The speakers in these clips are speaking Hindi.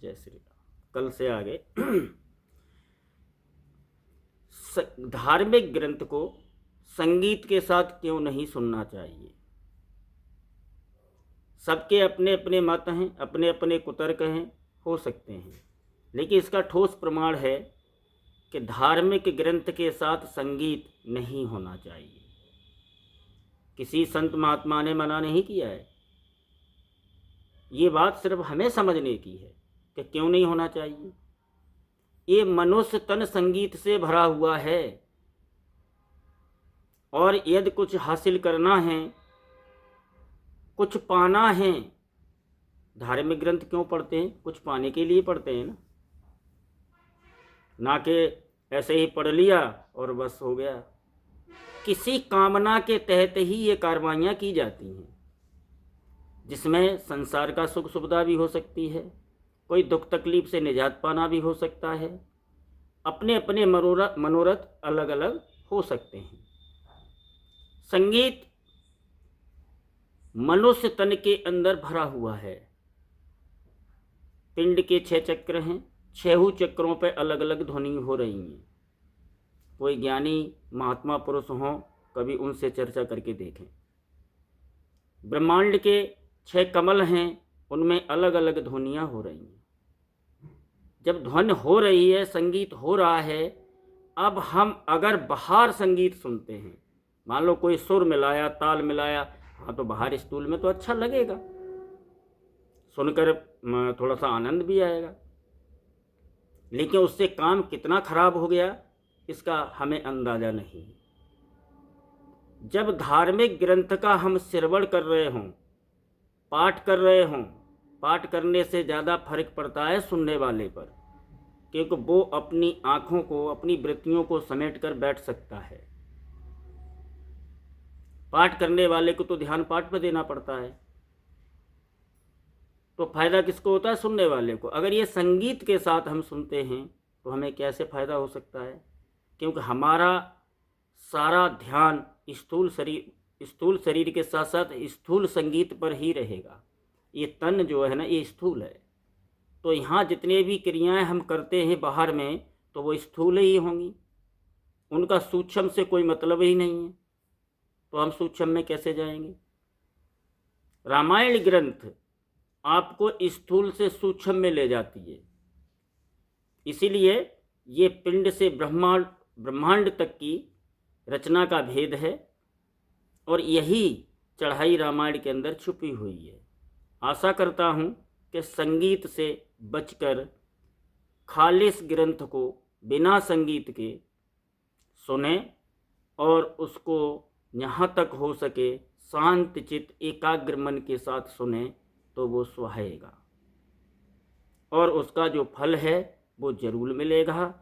जय श्री राम। कल से आगे धार्मिक ग्रंथ को संगीत के साथ क्यों नहीं सुनना चाहिए। सबके अपने अपने मत हैं, अपने अपने कुतर्क हैं, हो सकते हैं, लेकिन इसका ठोस प्रमाण है कि धार्मिक ग्रंथ के साथ संगीत नहीं होना चाहिए। किसी संत महात्मा ने मना नहीं किया है। ये बात सिर्फ हमें समझने की है कि क्यों नहीं होना चाहिए। ये मनुष्य तन संगीत से भरा हुआ है, और यदि कुछ हासिल करना है, कुछ पाना है, धार्मिक ग्रंथ क्यों पढ़ते हैं? कुछ पाने के लिए पढ़ते हैं ना कि ऐसे ही पढ़ लिया और बस हो गया। किसी कामना के तहत ही ये कार्रवाइयाँ की जाती हैं, जिसमें संसार का सुख सुविधा भी हो सकती है, कोई दुख तकलीफ से निजात पाना भी हो सकता है। अपने अपने मनोरथ अलग अलग हो सकते हैं। संगीत मनुष्य तन के अंदर भरा हुआ है। पिंड के 6 चक्र हैं, 6 चक्रों पर अलग अलग ध्वनि हो रही हैं। कोई ज्ञानी महात्मा पुरुष हों, कभी उनसे चर्चा करके देखें। ब्रह्मांड के 6 कमल हैं, उनमें अलग अलग ध्वनियाँ हो रही हैं। जब ध्वन हो रही है, संगीत हो रहा है, अब हम अगर बाहर संगीत सुनते हैं, मान लो कोई सुर मिलाया, ताल मिलाया, हाँ तो बाहर स्टूल में तो अच्छा लगेगा, सुनकर थोड़ा सा आनंद भी आएगा, लेकिन उससे काम कितना खराब हो गया इसका हमें अंदाज़ा नहीं। जब धार्मिक ग्रंथ का हम श्रवण कर रहे हों, पाठ कर रहे हों, पाठ करने से ज़्यादा फर्क पड़ता है सुनने वाले पर, क्योंकि वो अपनी आँखों को, अपनी वृत्तियों को समेट कर बैठ सकता है। पाठ करने वाले को तो ध्यान पाठ पर देना पड़ता है, तो फायदा किसको होता है? सुनने वाले को। अगर ये संगीत के साथ हम सुनते हैं तो हमें कैसे फ़ायदा हो सकता है? क्योंकि हमारा सारा ध्यान स्थूल शरीर के साथ साथ स्थूल संगीत पर ही रहेगा। ये तन जो है ना, ये स्थूल है, तो यहाँ जितने भी क्रियाएं हम करते हैं बाहर में, तो वो स्थूल ही होंगी, उनका सूक्ष्म से कोई मतलब ही नहीं है। तो हम सूक्ष्म में कैसे जाएंगे? रामायण ग्रंथ आपको स्थूल से सूक्ष्म में ले जाती है। इसीलिए ये पिंड से ब्रह्मांड तक की रचना का भेद है, और यही चढ़ाई रामायण के अंदर छुपी हुई है। आशा करता हूँ कि संगीत से बचकर खालिस ग्रंथ को बिना संगीत के सुने, और उसको यहाँ तक हो सके शांत चित्त एकाग्र मन के साथ सुने, तो वो सुहाएगा और उसका जो फल है वो जरूर मिलेगा।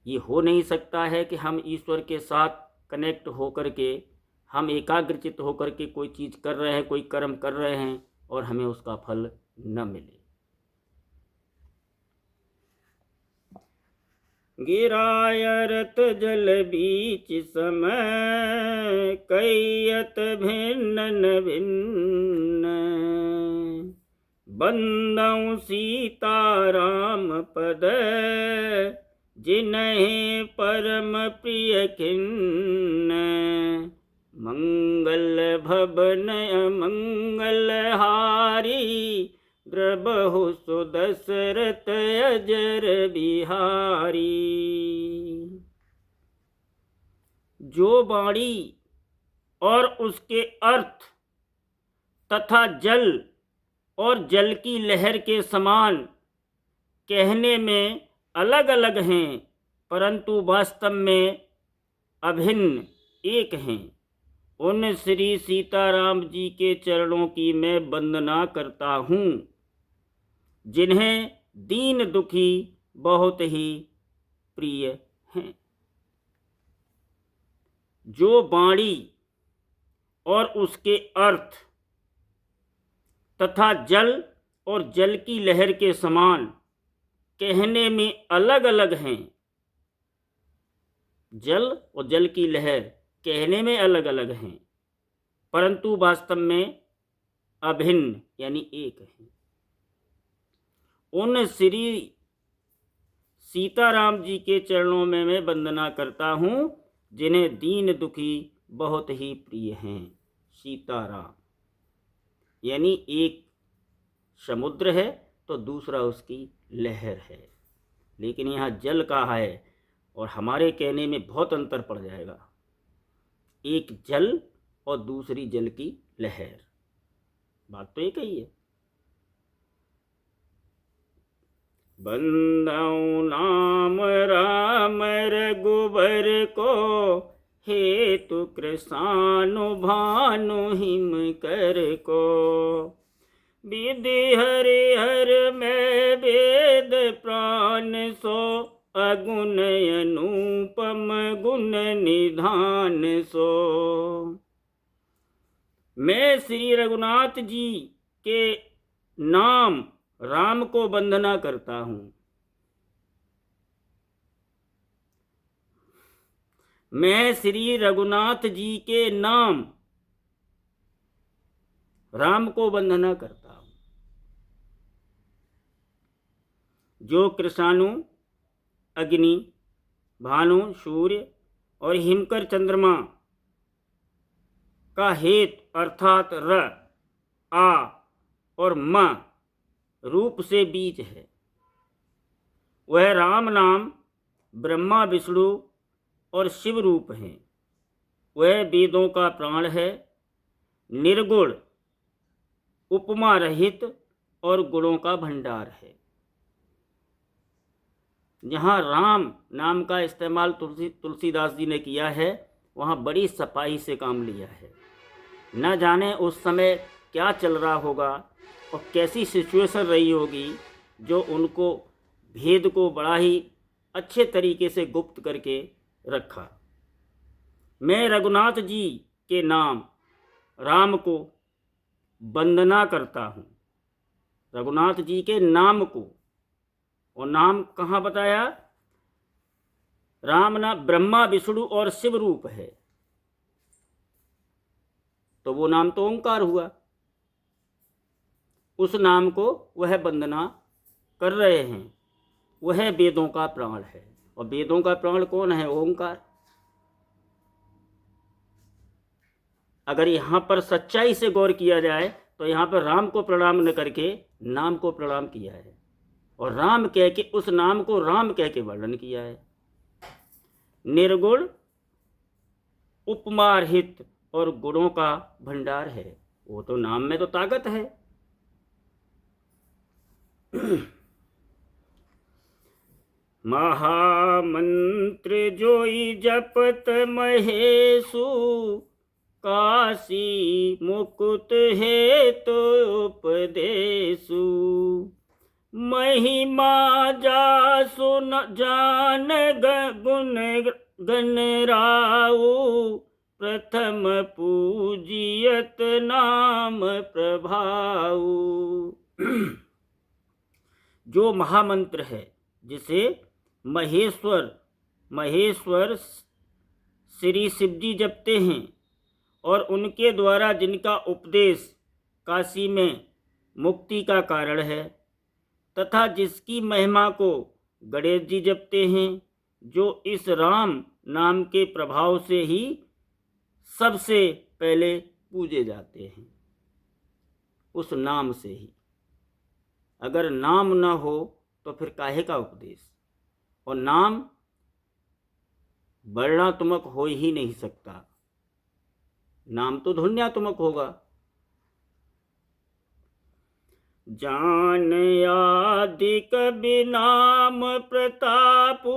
ये हो नहीं सकता है कि हम ईश्वर के साथ कनेक्ट होकर के, हम एकाग्रचित्त होकर के कोई चीज़ कर रहे हैं, कोई कर्म कर रहे हैं, और हमें उसका फल न मिले। गिरायरत जल बीच समय, कैयत भिन्न भिन्न, बंदौ सीताराम पद, जिन्हें परम प्रिय खिन्न, मंगल भवन मंगल हारी, द्रबहु सुदशरथ अजर बिहारी। जो वाणी और उसके अर्थ तथा जल और जल की लहर के समान कहने में अलग अलग हैं, परंतु वास्तव में अभिन्न एक हैं। उन श्री सीताराम जी के चरणों की मैं वंदना करता हूँ, जिन्हें दीन दुखी बहुत ही प्रिय हैं। जो वाणी और उसके अर्थ तथा जल और जल की लहर के समान कहने में अलग अलग हैं, जल और जल की लहर कहने में अलग अलग हैं, परंतु वास्तव में अभिन्न यानी एक है। उन श्री सीताराम जी के चरणों में मैं वंदना करता हूँ जिन्हें दीन दुखी बहुत ही प्रिय हैं। सीताराम यानी एक समुद्र है तो दूसरा उसकी लहर है, लेकिन यहाँ जल का है और हमारे कहने में बहुत अंतर पड़ जाएगा। एक जल और दूसरी जल की लहर, बात तो एक ही है। बंदौ नाम राम रघुबर को, हेतु कृसानु भानु हिम कर को। विधि हरि हर में वेद प्राण सो, अगुण अनुपम गुण निधान सो। मैं श्री रघुनाथ जी के नाम राम को वंदना करता हूँ। मैं श्री रघुनाथ जी के नाम राम को वंदना करता हूँ, जो कृषाणु अग्नि, भानु सूर्य और हिमकर चंद्रमा का हेतु अर्थात र, आ और म रूप से बीज है। वह राम नाम ब्रह्मा विष्णु और शिव रूप हैं। वह वेदों का प्राण है, निर्गुण उपमा रहित और गुणों का भंडार है। जहाँ राम नाम का इस्तेमाल तुलसीदास जी ने किया है, वहाँ बड़ी सफाई से काम लिया है। न जाने उस समय क्या चल रहा होगा और कैसी सिचुएशन रही होगी, जो उनको भेद को बड़ा ही अच्छे तरीके से गुप्त करके रखा। मैं रघुनाथ जी के नाम राम को वंदना करता हूँ, रघुनाथ जी के नाम को। और नाम कहाँ बताया? राम नाम ब्रह्मा विष्णु और शिव रूप है, तो वो नाम तो ओंकार हुआ। उस नाम को वह वंदना कर रहे हैं। वह वेदों का प्राण है, और वेदों का प्राण कौन है? ओंकार। अगर यहाँ पर सच्चाई से गौर किया जाए तो यहाँ पर राम को प्रणाम न करके नाम को प्रणाम किया है, और राम कह के उस नाम को राम कह के वर्णन किया है। निर्गुण उपमारहित और गुणों का भंडार है। वो तो नाम में तो ताकत है। महामंत्र जोई जपत महेशु, काशी मुकुट है तो उपदेशु। महिमा जासु न जान गुण गण राऊ, प्रथम पूजियत नाम प्रभाऊ। जो महामंत्र है जिसे महेश्वर श्री शिव जी जपते हैं, और उनके द्वारा जिनका उपदेश काशी में मुक्ति का कारण है, तथा जिसकी महिमा को गणेश जी जपते हैं, जो इस राम नाम के प्रभाव से ही सबसे पहले पूजे जाते हैं, उस नाम से ही। अगर नाम न हो तो फिर काहे का उपदेश? और नाम वर्णात्मक हो ही नहीं सकता, नाम तो ध्वन्यात्मक होगा। जान आदि कबि नाम प्रतापु,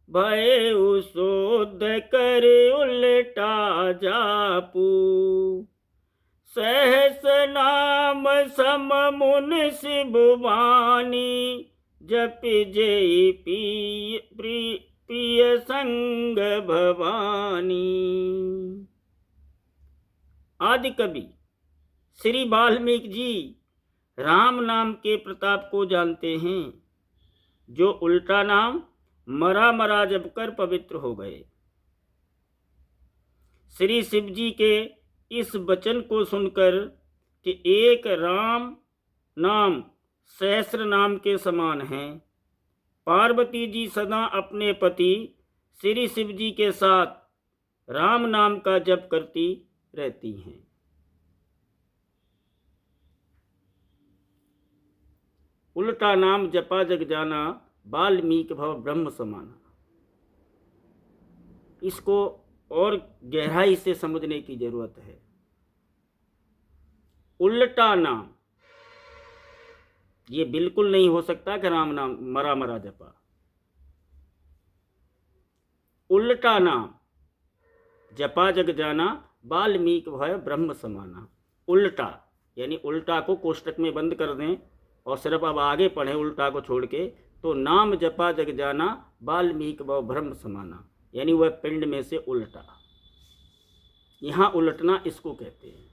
भय शोध कर उल्टा जापू। सहस नाम सम मुन शिव वाणी, जप जय प्रिय संग भवानी। आदि कवि श्री वाल्मीकि जी राम नाम के प्रताप को जानते हैं, जो उल्टा नाम मरा मरा जप कर पवित्र हो गए। श्री शिव जी के इस वचन को सुनकर कि एक राम नाम सहस्र नाम के समान हैं। पार्वती जी सदा अपने पति श्री शिव जी के साथ राम नाम का जप करती रहती हैं। उल्टा नाम जपा जग जाना, वाल्मीकि भव ब्रह्म समाना। इसको और गहराई से समझने की जरूरत है। उल्टा नाम, ये बिल्कुल नहीं हो सकता कि राम नाम मरा मरा जपा। उल्टा नाम जपा जग जाना, वाल्मीकि भव ब्रह्म समाना। उल्टा यानी उल्टा को कोष्टक में बंद कर दें और सिर्फ अब आगे पढ़ें उल्टा को छोड़ के, तो नाम जपा जग जाना, वाल्मीकि भव ब्रह्म समाना, यानी वह पिंड में से उल्टा। यहाँ उलटना इसको कहते हैं।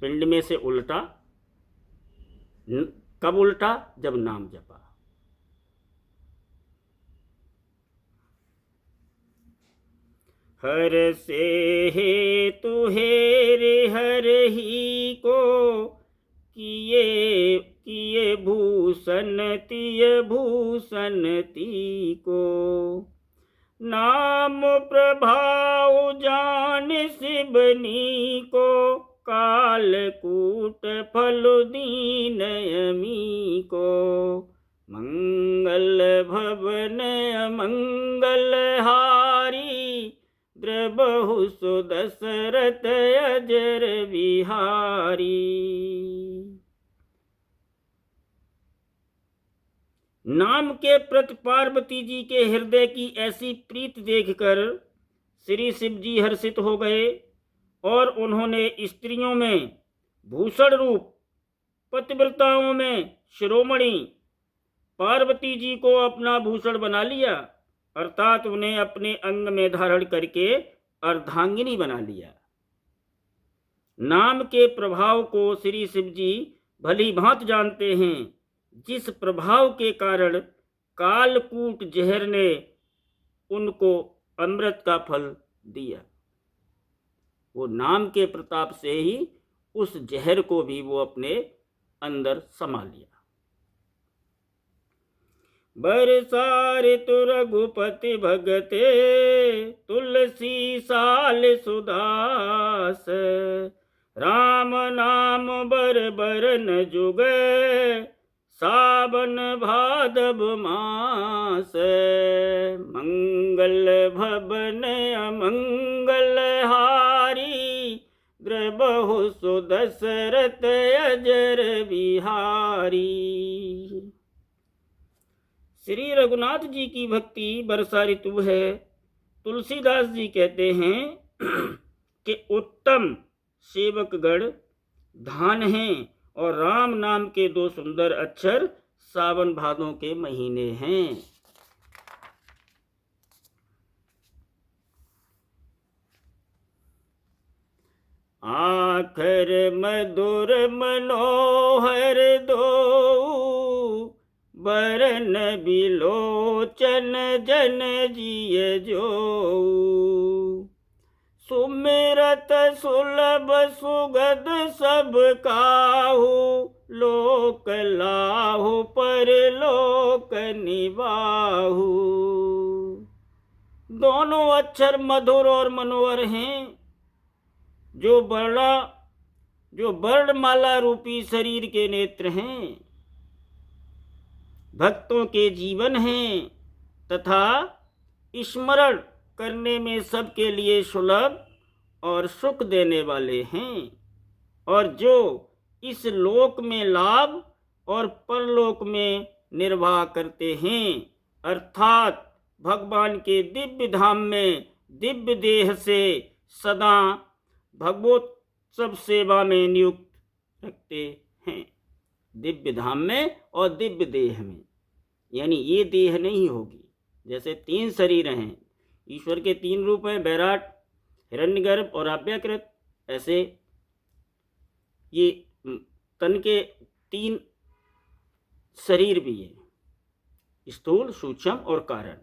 पिंड में से उल्टा, कब उल्टा? जब नाम जपा। हर से हेतु हेरे हर ही को, किए किए भूषण तिय भूषण ती को। नाम प्रभाव जान शिवनी को, कालकूट फल दीन यमी को। मंगल भवन मंगल हारी, द्रबहु सु दशरथ अजर बिहारी। नाम के प्रति पार्वती जी के हृदय की ऐसी प्रीति देखकर श्री शिव जी हर्षित हो गए और उन्होंने स्त्रियों में भूषण रूप, पतिव्रताओं में शिरोमणि पार्वती जी को अपना भूषण बना लिया, अर्थात उन्हें अपने अंग में धारण करके अर्धांगिनी बना लिया। नाम के प्रभाव को श्री शिव जी भली भांति जानते हैं, जिस प्रभाव के कारण कालकूट जहर ने उनको अमृत का फल दिया। वो नाम के प्रताप से ही उस जहर को भी वो अपने अंदर समा लिया। बरसारे तु रघुपति भगते, तुलसी साल सुदास। राम नाम बर बरन जुगे, सावन भादव मास। मंगल भवन अमंगल हारी, द्रबहु सु दशरथ अजर बिहारी। श्री रघुनाथ जी की भक्ति वर्षा ऋतु है। तुलसीदास जी कहते हैं कि उत्तम सेवकगण धान हैं और राम नाम के दो सुंदर अक्षर सावन भादों के महीने हैं। आखर मधुर मनोहर दो, बरन बिलोचन जन जिय जो। सुमिरत सुलभ सुगध सब काहू, लोक लाहु पर लोक निबाहु। दोनों अक्षर मधुर और मनोहर हैं, जो वर्णमाला रूपी शरीर के नेत्र हैं, भक्तों के जीवन हैं तथा स्मरण करने में सबके लिए सुलभ और सुख देने वाले हैं, और जो इस लोक में लाभ और परलोक में निर्वाह करते हैं, अर्थात भगवान के दिव्य धाम में दिव्य देह से सदा भगवोत्सव सेवा में नियुक्त रखते हैं। दिव्य धाम में और दिव्य देह में, यानी ये देह नहीं होगी। जैसे तीन शरीर हैं, ईश्वर के तीन रूप हैं, वैराट, हिरण्यगर्भ और अव्यकृत। ऐसे ये तन के तीन शरीर भी हैं, स्थूल, सूक्ष्म और कारण।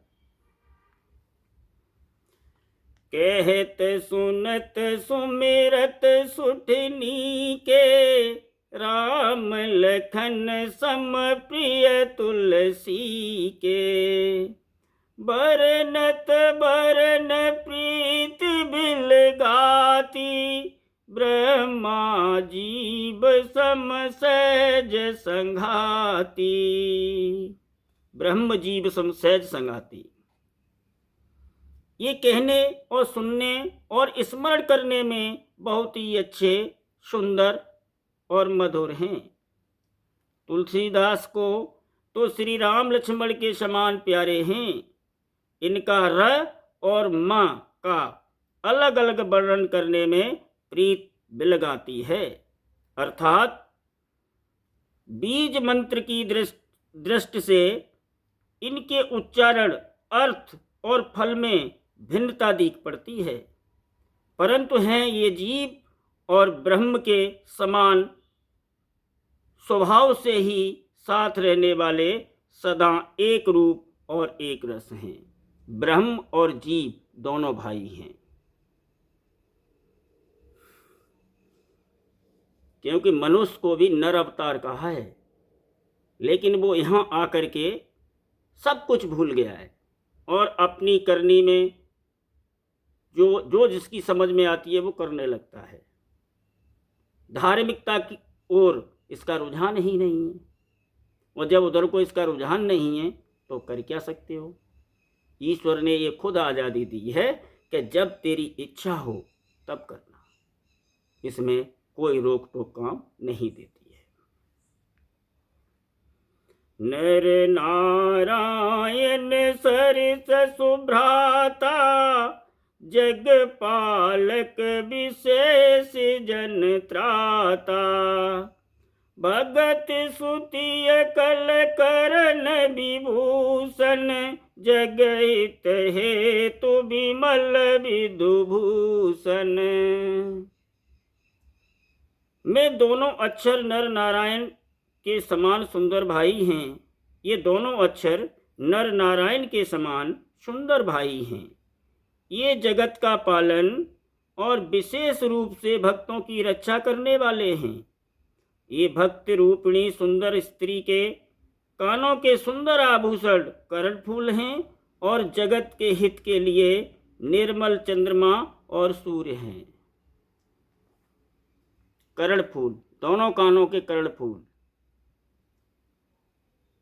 कहत सुनत सुमिरत सुठनी के, राम लखन सम प्रिय तुलसी के, बरनत बरन प्रीत बिल गाती, ब्रह्मा जीव सम सहज संघाती। ब्रह्म जीव सम सहज संघाती, ये कहने और सुनने और स्मरण करने में बहुत ही अच्छे, सुंदर और मधुर हैं। तुलसीदास को तो श्री राम लक्ष्मण के समान प्यारे हैं। इनका र और म का अलग अलग वर्णन करने में प्रीत बिलगाती है, अर्थात बीज मंत्र की दृष्टि से इनके उच्चारण, अर्थ और फल में भिन्नता दिख पड़ती है, परंतु हैं ये जीव और ब्रह्म के समान स्वभाव से ही साथ रहने वाले, सदा एक रूप और एक रस हैं। ब्रह्म और जीव दोनों भाई हैं, क्योंकि मनुष्य को भी नर अवतार कहा है, लेकिन वो यहाँ आकर के सब कुछ भूल गया है और अपनी करनी में जो जिसकी समझ में आती है वो करने लगता है। धार्मिकता की ओर इसका रुझान ही नहीं है, और जब उधर को इसका रुझान नहीं है तो कर क्या सकते हो। ईश्वर ने ये खुद आज़ादी दी है कि जब तेरी इच्छा हो तब करना, इसमें कोई रोक टोक काम नहीं देती है। नर नारायण सरिस सुभ्राता, जग पालक विशेष जन त्राता, भगत सुतिय कल करन विभूषण, जगहित हेतु विमल विदुभूषण। में दोनों अक्षर नर नारायण के समान सुंदर भाई हैं। ये दोनों अक्षर नर नारायण के समान सुंदर भाई हैं। ये जगत का पालन और विशेष रूप से भक्तों की रक्षा करने वाले हैं। ये भक्त रूपिणी सुंदर स्त्री के कानों के सुंदर आभूषण कर्णफूल हैं और जगत के हित के लिए निर्मल चंद्रमा और सूर्य हैं। कर्णफूल, दोनों कानों के कर्णफूल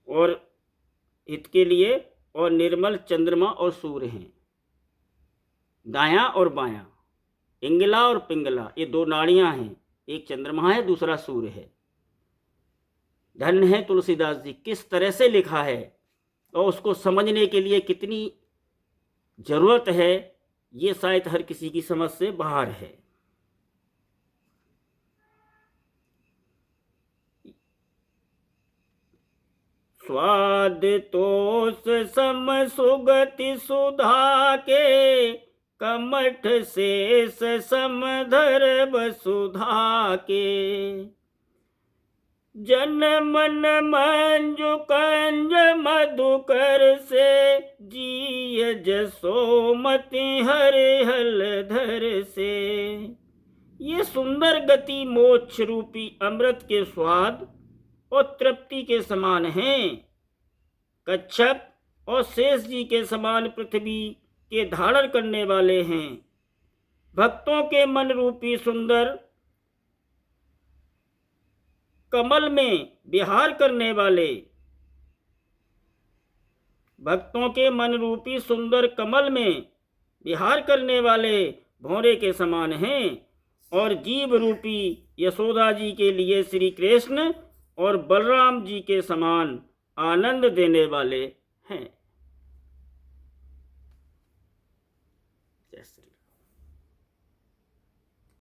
और हित के लिए, और निर्मल चंद्रमा और सूर्य हैं। दायां और बायां, इंगला और पिंगला, ये दो नाड़ियां हैं, एक चंद्रमा है दूसरा सूर्य है। धन्य है तुलसीदास जी, किस तरह से लिखा है और उसको समझने के लिए कितनी जरूरत है, ये शायद हर किसी की समझ से बाहर है। स्वाद तोष सम सुगति सुधा के, कमठ शेष समधर वसुधा के, जन मन मंजु कंज मधुकर से, जिय जसोमति हरे हलधर से। ये सुंदर गति मोक्ष रूपी अमृत के स्वाद और तृप्ति के समान हैं। कच्छप और शेष जी के समान पृथ्वी के धारण करने वाले हैं। भक्तों के मन रूपी सुंदर कमल में विहार करने वाले, भक्तों के मन रूपी सुंदर कमल में विहार करने वाले भौरे के समान हैं, और जीव रूपी यशोदा जी के लिए श्री कृष्ण और बलराम जी के समान आनंद देने वाले हैं।